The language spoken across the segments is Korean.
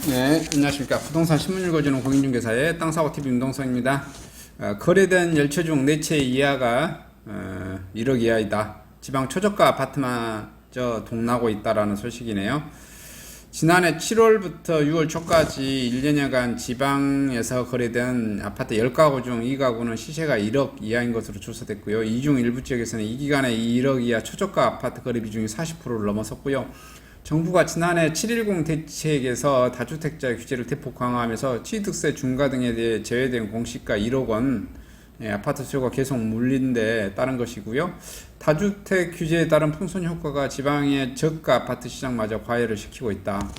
네, 안녕하십니까. 부동산 신문 읽어주는 공인중개사의 땅사고TV 임동성입니다. 거래된 10채 중 4채 이하가 1억 이하이다. 지방 초저가 아파트마저 동나고 있다라는 소식이네요. 지난해 7월부터 6월 초까지 1년여간 지방에서 거래된 아파트 10가구 중 2가구는 시세가 1억 이하인 것으로 조사됐고요. 이 중 일부 지역에서는 이 기간에 1억 이하 초저가 아파트 거래 비중이 40%를 넘어섰고요. 정부가 지난해 7.10 대책에서 다주택자 규제를 대폭 강화하면서 취득세 중과 등에 대해 제외된 공시가 1억 원 아파트 수요가 계속 물린 데 따른 것이고요. 다주택 규제에 따른 풍선 효과가 지방의 저가 아파트 시장마저 과열을 시키고 있다.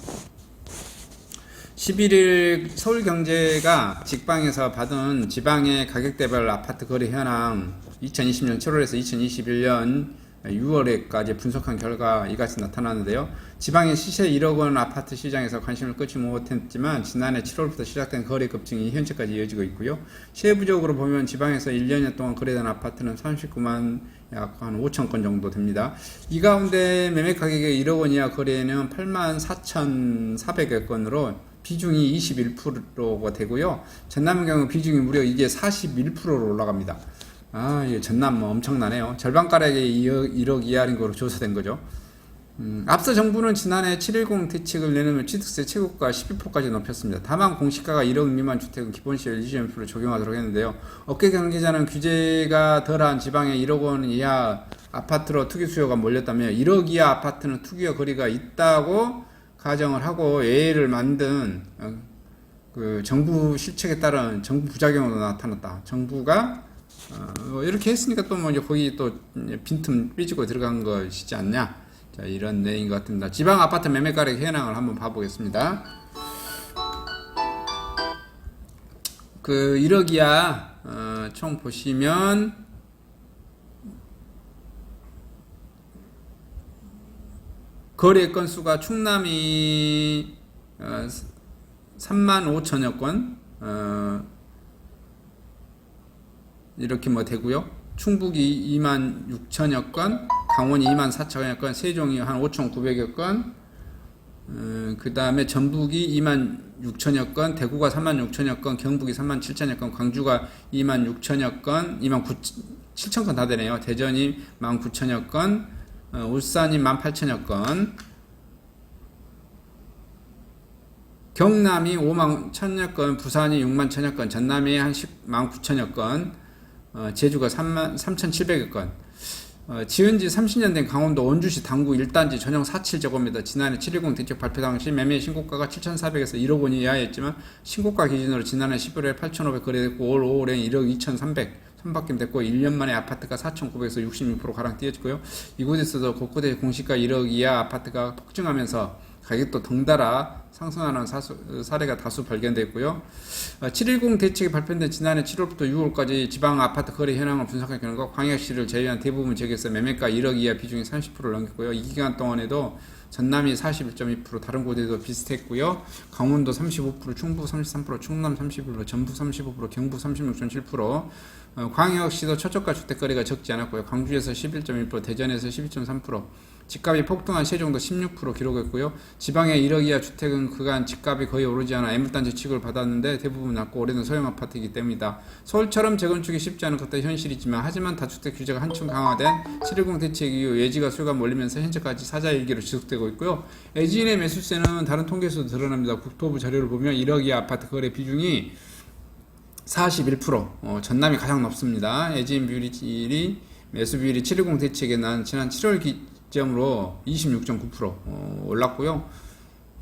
11일 서울경제가 직방에서 받은 지방의 가격대별 아파트 거래 현황 2020년 7월에서 2021년 6월에까지 분석한 결과 이같이 나타났는데요. 지방의 시세 1억 원 아파트 시장에서 관심을 끌지 못했지만 지난해 7월부터 시작된 거래 급증이 현재까지 이어지고 있고요. 세부적으로 보면 지방에서 1년 동안 거래된 아파트는 39만 약 한 5천 건 정도 됩니다. 이 가운데 매매 가격의 1억 원 이하 거래는 8만 4,400여 건으로 비중이 21%가 되고요. 전남의 경우 비중이 무려 이게 41%로 올라갑니다. 이 전남 엄청나네요. 절반가량의 1억 이하인 거로 조사된 거죠. 앞서 정부는 지난해 7.10 대책을 내놓으며 취득세 최고가 12%까지 높였습니다. 다만 공시가가 1억 미만 주택은 기본시세 20% 적용하도록 했는데요. 업계 관계자는 규제가 덜한 지방의 1억 원 이하 아파트로 투기 수요가 몰렸다며 1억 이하 아파트는 투기와 거리가 있다고 가정을 하고 예외를 만든 그 정부 실책에 따른 정부 부작용으로 나타났다. 정부가 이렇게 했으니까 또 뭐 거기 또 빈틈 삐지고 들어간 것이지 않냐. 자, 이런 내용인 것 같습니다. 지방 아파트 매매 가격 현황을 한번 봐보겠습니다. 그 1억 이하 총 보시면 거래 건수가 충남이 3만 5천여 건 이렇게 뭐 되고요. 충북이 2만 6천여 건, 강원이 2만 4천여 건, 세종이 한 5,900여 건, 그 다음에 전북이 2만 6천여 건, 대구가 3만 6천여 건, 경북이 3만 7천여 건, 광주가 2만 6천여 건, 2만 7천 건 다 되네요. 대전이 1만 9천여 건, 울산이 1만 8천여 건, 경남이 5만 1천여 건, 부산이 6만 1천여 건, 전남이 한 10만 9천여 건, 제주가 3,700여 건, 지은 지 30년 된 강원도 원주시 당구 1단지 전용 4.7제곱미터 지난해 7.10 대책 발표 당시 매매 신고가가 7,400에서 1억 원 이하였지만 신고가 기준으로 지난해 11월에 8,500 거래됐고 올 5월에 1억 2,300 선박김 됐고 1년 만에 아파트가 4,900에서 66%가량 뛰었고요. 이곳에서도 곳곳에 공시가 1억 이하 아파트가 폭증하면서 가격도 덩달아 상승하는 사례가 다수 발견됐고요. 7.10 대책이 발표된 지난해 7월부터 6월까지 지방 아파트 거래 현황을 분석한 결과 광역시를 제외한 대부분 지역에서 매매가 1억 이하 비중이 30%를 넘겼고요. 이 기간 동안에도 전남이 41.2%, 다른 곳에도 비슷했고요. 강원도 35%, 충북 33%, 충남 31%, 전북 35%, 경북 36.7%, 광역시도 초저가 주택거래가 적지 않았고요. 광주에서 11.1%, 대전에서 12.3%, 집값이 폭등한 세종도 16% 기록했고요. 지방의 1억 이하 주택은 그간 집값이 거의 오르지 않아 애물단지 취급을 받았는데 대부분 낮고 오래된 소형 아파트이기 때문이다. 서울처럼 재건축이 쉽지 않은 것도 현실이지만 하지만 다주택 규제가 한층 강화된 7.10 대책 이후 예지가 수요가 몰리면서 현재까지 사자일기로 지속되고 있고요. 애지인의 매수세는 다른 통계에서도 드러납니다. 국토부 자료를 보면 1억 이하 아파트 거래 비중이 41%, 전남이 가장 높습니다. 애지인 비율이 매수 비율이 7.10 대책에 난 지난 7월 기점으로 26.9% 올랐고요.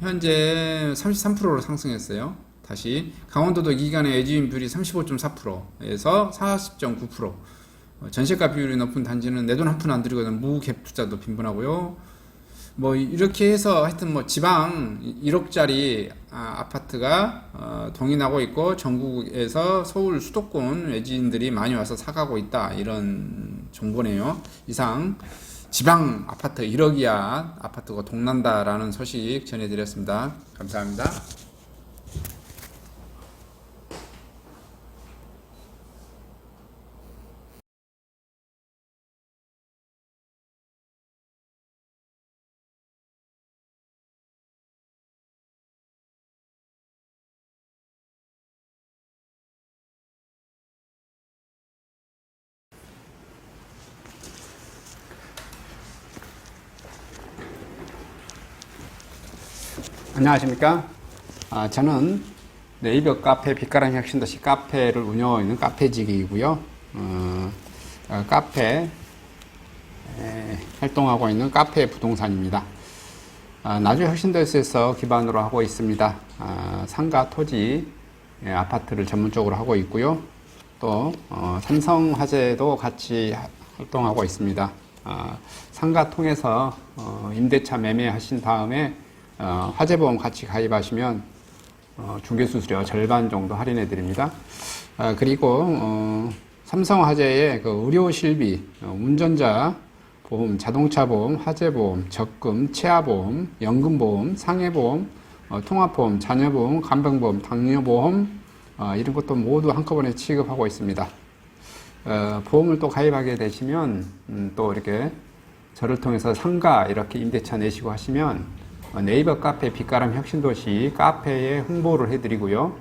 현재 33%로 상승했어요. 다시 강원도도 이 기간에 애지인 비율이 35.4%에서 40.9%. 전세가 비율이 높은 단지는 내 돈 한 푼 안 들이거든 무갭 투자도 빈번하고요. 뭐 이렇게 해서 하여튼 뭐 지방 1억짜리 아파트가 동인하고 있고 전국에서 서울 수도권 외지인들이 많이 와서 사가고 있다, 이런 정보네요. 이상 지방 아파트 1억 이하 아파트가 동난다라는 소식 전해드렸습니다. 감사합니다. 안녕하십니까. 저는 네이버 카페 빛가람 혁신도시 카페를 운영하고 있는 카페직이고요. 카페 활동하고 있는 카페 부동산입니다. 나주 혁신도시에서 기반으로 하고 있습니다. 상가, 토지, 아파트를 전문적으로 하고 있고요. 또 삼성화재도 같이 활동하고 있습니다. 상가 통해서 임대차 매매하신 다음에 화재보험 같이 가입하시면 중개수수료 절반 정도 할인해 드립니다. 그리고 삼성화재의 그 의료실비, 운전자 보험, 자동차 보험, 화재보험, 적금, 치아보험, 연금보험, 상해보험, 통합보험, 자녀보험, 간병보험, 당뇨보험 이런 것도 모두 한꺼번에 취급하고 있습니다. 보험을 또 가입하게 되시면 또 이렇게 저를 통해서 상가 이렇게 임대차 내시고 하시면 네이버 카페 빛가람 혁신도시 카페에 홍보를 해드리고요.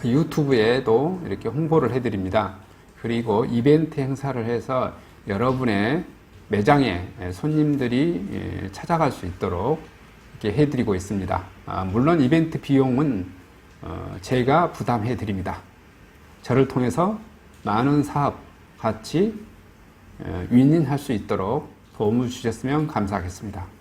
유튜브에도 이렇게 홍보를 해드립니다. 그리고 이벤트 행사를 해서 여러분의 매장에 손님들이 찾아갈 수 있도록 이렇게 해드리고 있습니다. 물론 이벤트 비용은 제가 부담해 드립니다. 저를 통해서 많은 사업 같이 윈윈할 수 있도록 도움을 주셨으면 감사하겠습니다.